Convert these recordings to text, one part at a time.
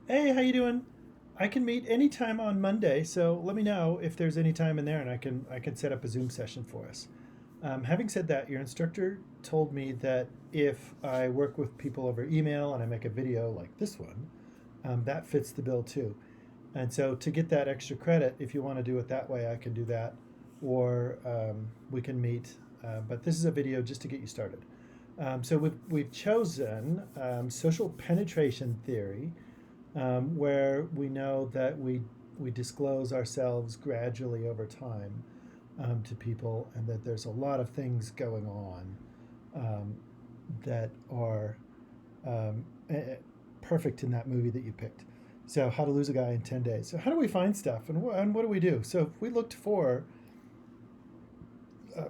Hey, how you doing? I can meet anytime on Monday, so let me know if there's any time in there, and I can set up a Zoom session for us. Having said that, your instructor told me that if I work with people over email and I make a video like this one, that fits the bill too. And so to get that extra credit, if you want to do it that way, I can do that, or we can meet. But this is a video just to get you started. So we've chosen social penetration theory, where we know that we disclose ourselves gradually over time to people, and that there's a lot of things going on um, that are um, perfect in that movie that you picked. So, How to Lose a Guy in 10 Days. So, how do we find stuff, and what do we do? So, if we looked for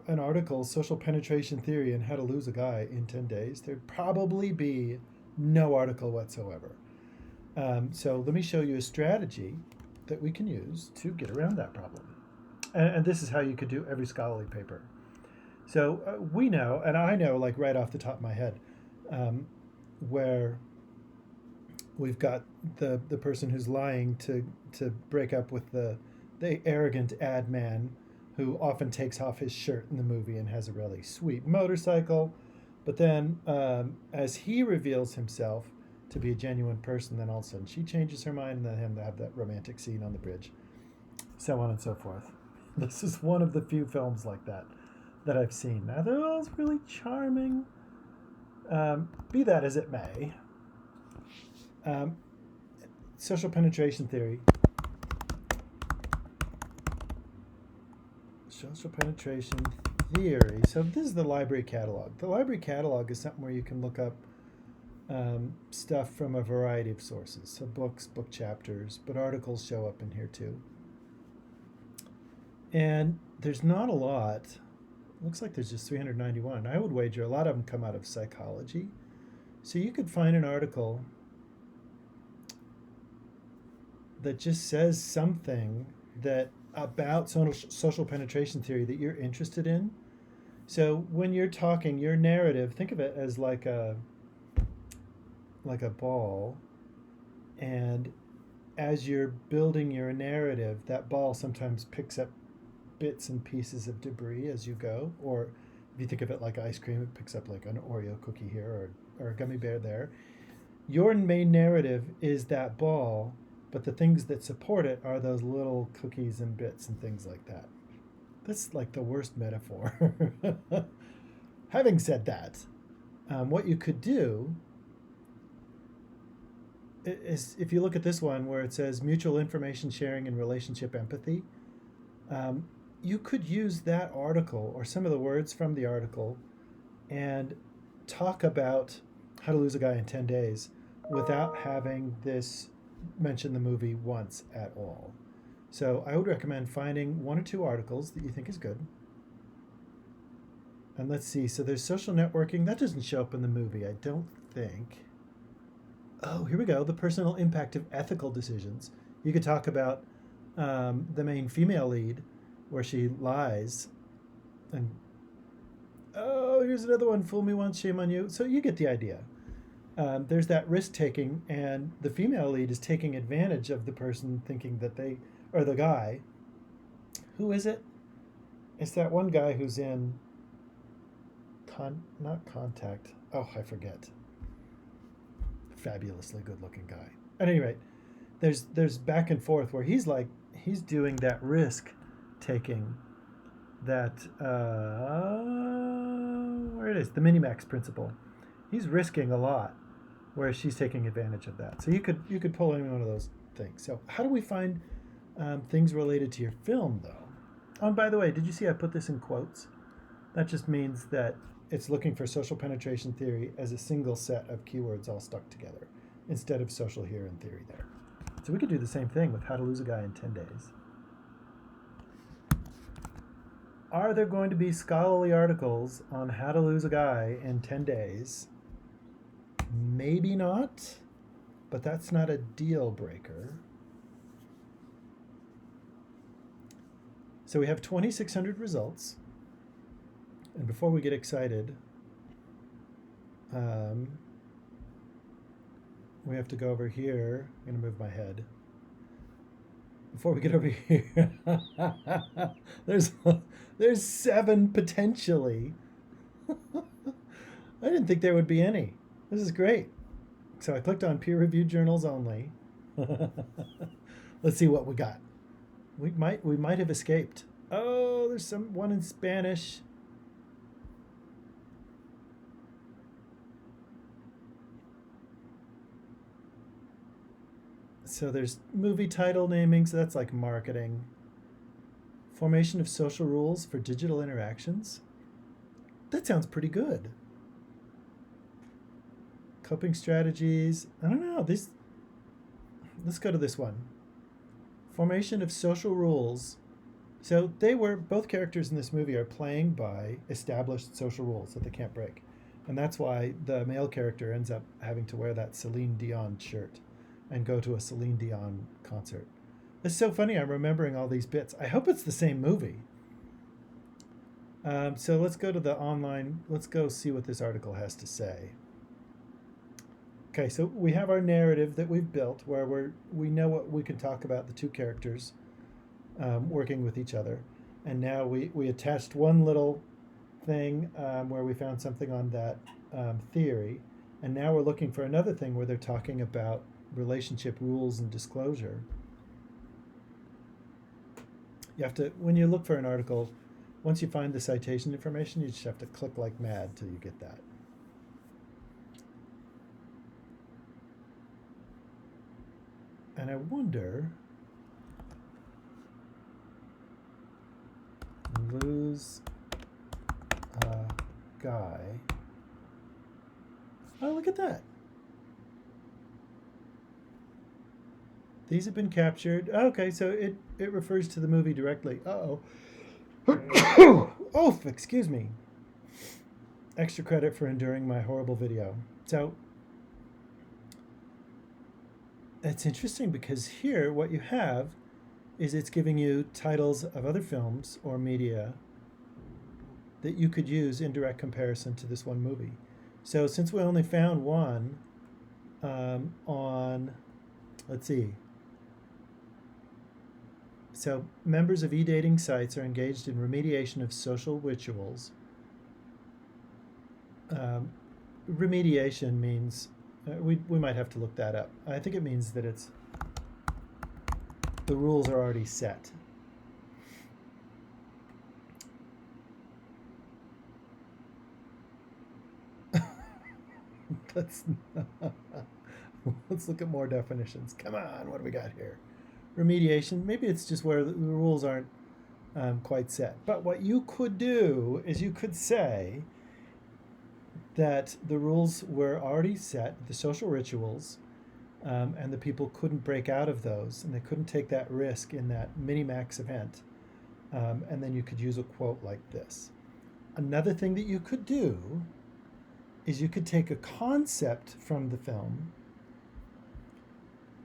an article, Social Penetration Theory and How to Lose a Guy in 10 Days, there'd probably be no article whatsoever. So let me show you a strategy that we can use to get around that problem. And this is how you could do every scholarly paper. So we know, and I know, like right off the top of my head, where we've got the person who's lying to break up with the arrogant ad man who often takes off his shirt in the movie and has a really sweet motorcycle. But then, as he reveals himself to be a genuine person, then all of a sudden she changes her mind, and then him to have that romantic scene on the bridge, so on and so forth. This is one of the few films like that I've seen. Now they're all really charming. Be that as it may, um, social penetration theory. Social penetration theory. So this is the library catalog. The library catalog is something where you can look up stuff from a variety of sources. So books, book chapters, but articles show up in here too. And there's not a lot. Looks like there's just 391. I would wager a lot of them come out of psychology. So you could find an article that just says something that about social penetration theory that you're interested in. So when you're talking, your narrative, think of it as like a ball, and as you're building your narrative, that ball sometimes picks up bits and pieces of debris as you go. Or if you think of it like ice cream, it picks up like an Oreo cookie here, or a gummy bear there. Your main narrative is that ball, but the things that support it are those little cookies and bits and things like that. That's like the worst metaphor. Having said that, what you could do is, if you look at this one where it says mutual information sharing and relationship empathy, um, you could use that article or some of the words from the article and talk about How to Lose a Guy in 10 Days without having this mention the movie once at all. So I would recommend finding one or two articles that you think is good. And let's see. So there's social networking. That doesn't show up in the movie, I don't think. Oh, here we go. The personal impact of ethical decisions. You could talk about the main female lead where she lies. And oh, here's another one. Fool me once, shame on you. So you get the idea. There's that risk taking, and the female lead is taking advantage of the person thinking that they, or the guy. Who is it? It's that one guy who's in not Contact. Oh, I forget. Fabulously good looking guy. At any rate, there's back and forth where he's doing that risk taking, that where it is, the Minimax principle. He's risking a lot, whereas she's taking advantage of that. So you could pull any one of those things. So how do we find things related to your film, though? Oh, and by the way, did you see I put this in quotes? That just means that it's looking for social penetration theory as a single set of keywords all stuck together, instead of social here and theory there. So we could do the same thing with How to Lose a Guy in 10 Days. Are there going to be scholarly articles on how to lose a guy in 10 days? Maybe not, but that's not a deal breaker. So we have 2,600 results. And before we get excited, um, we have to go over here. I'm going to move my head. Before we get over here, there's there's 7 potentially. I didn't think there would be any. This is great. So I clicked on peer reviewed journals only. Let's see what we got. We might have escaped. Oh, there's one in Spanish. So there's movie title naming, so that's like marketing. Formation of social rules for digital interactions. That sounds pretty good. Coping strategies. I don't know. Let's go to this one. Formation of social rules. So both characters in this movie are playing by established social rules that they can't break. And that's why the male character ends up having to wear that Celine Dion shirt and go to a Celine Dion concert. It's so funny. I'm remembering all these bits. I hope it's the same movie. So let's go to the online. Let's go see what this article has to say. Okay, so we have our narrative that we've built where we know what we can talk about the two characters working with each other. And now we attached one little thing where we found something on that theory. And now we're looking for another thing where they're talking about relationship rules and disclosure. You have to, when you look for an article, once you find the citation information, you just have to click like mad till you get that. And I wonder, lose a guy. Oh, look at that. These have been captured. Oh, okay, so it refers to the movie directly. Uh-oh. Oh, excuse me. Extra credit for enduring my horrible video. So it's interesting because here what you have is it's giving you titles of other films or media that you could use in direct comparison to this one movie. So since we only found one on, let's see. So members of e-dating sites are engaged in remediation of social rituals. Remediation means, we might have to look that up. I think it means that the rules are already set. Let's look at more definitions. Come on, what do we got here? Remediation, maybe it's just where the rules aren't quite set. But what you could do is you could say that the rules were already set, the social rituals, and the people couldn't break out of those, and they couldn't take that risk in that Minimax event. And then you could use a quote like this. Another thing that you could do is you could take a concept from the film,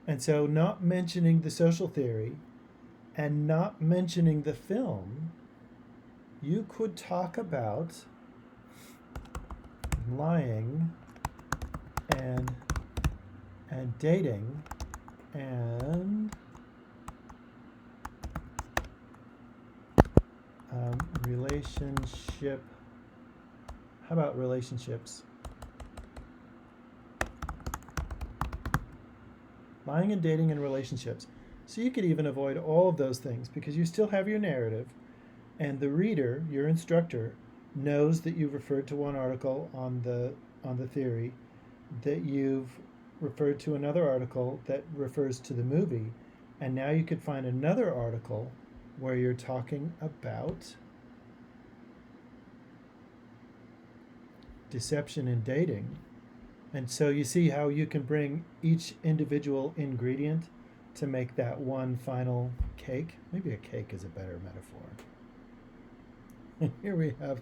and so not mentioning the social theory and not mentioning the film, you could talk about lying and dating and relationship. How about relationships? Lying and dating and relationships. So you could even avoid all of those things because you still have your narrative, and the reader, your instructor, knows that you've referred to one article on the theory, that you've referred to another article that refers to the movie, and now you could find another article where you're talking about deception in dating. And so you see how you can bring each individual ingredient to make that one final cake. Maybe a cake is a better metaphor. Here we have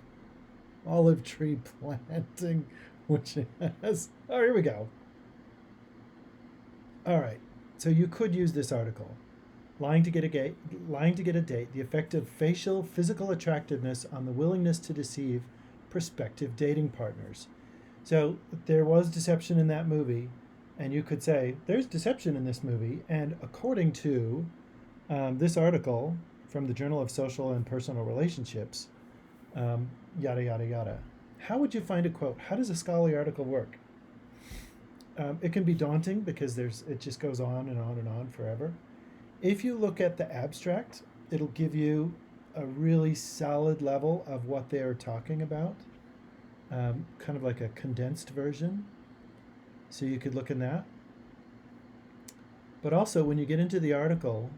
olive tree planting, which has, oh, here we go. All right, so you could use this article. Lying to get a date, the effect of facial physical attractiveness on the willingness to deceive prospective dating partners. So there was deception in that movie, And you could say, there's deception in this movie, and according to this article from the Journal of Social and Personal Relationships, yada, yada, yada. How would you find a quote? How does a scholarly article work? It can be daunting because it just goes on and on and on forever. If you look at the abstract, it'll give you a really solid level of what they're talking about, kind of like a condensed version. So you could look in that. But also, when you get into the article,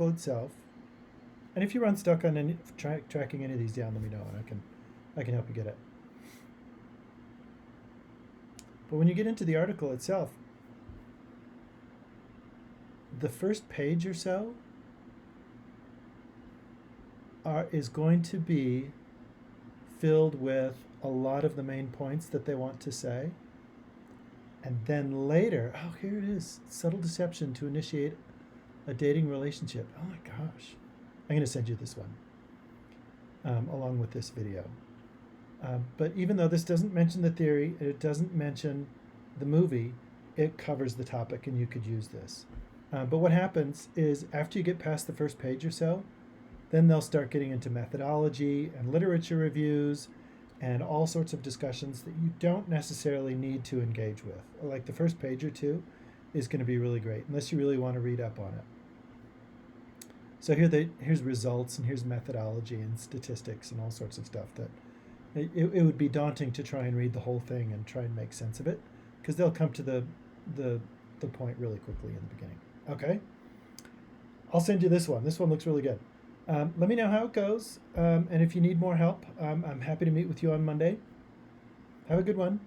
itself, and if you run stuck on tracking any of these down, let me know, and I can help you get it. But when you get into the article itself, the first page or so is going to be filled with a lot of the main points that they want to say. And then later, oh, here it is, subtle deception to initiate a dating relationship. Oh my gosh. I'm going to send you this one along with this video. But even though this doesn't mention the theory, it doesn't mention the movie, it covers the topic and you could use this. But what happens is after you get past the first page or so, then they'll start getting into methodology and literature reviews and all sorts of discussions that you don't necessarily need to engage with. Like the first page or two is going to be really great, unless you really want to read up on it. So here's results, and here's methodology and statistics and all sorts of stuff that it would be daunting to try and read the whole thing and try and make sense of it, because they'll come to the point really quickly in the beginning. Okay? I'll send you this one. This one looks really good. Let me know how it goes, and if you need more help, I'm happy to meet with you on Monday. Have a good one.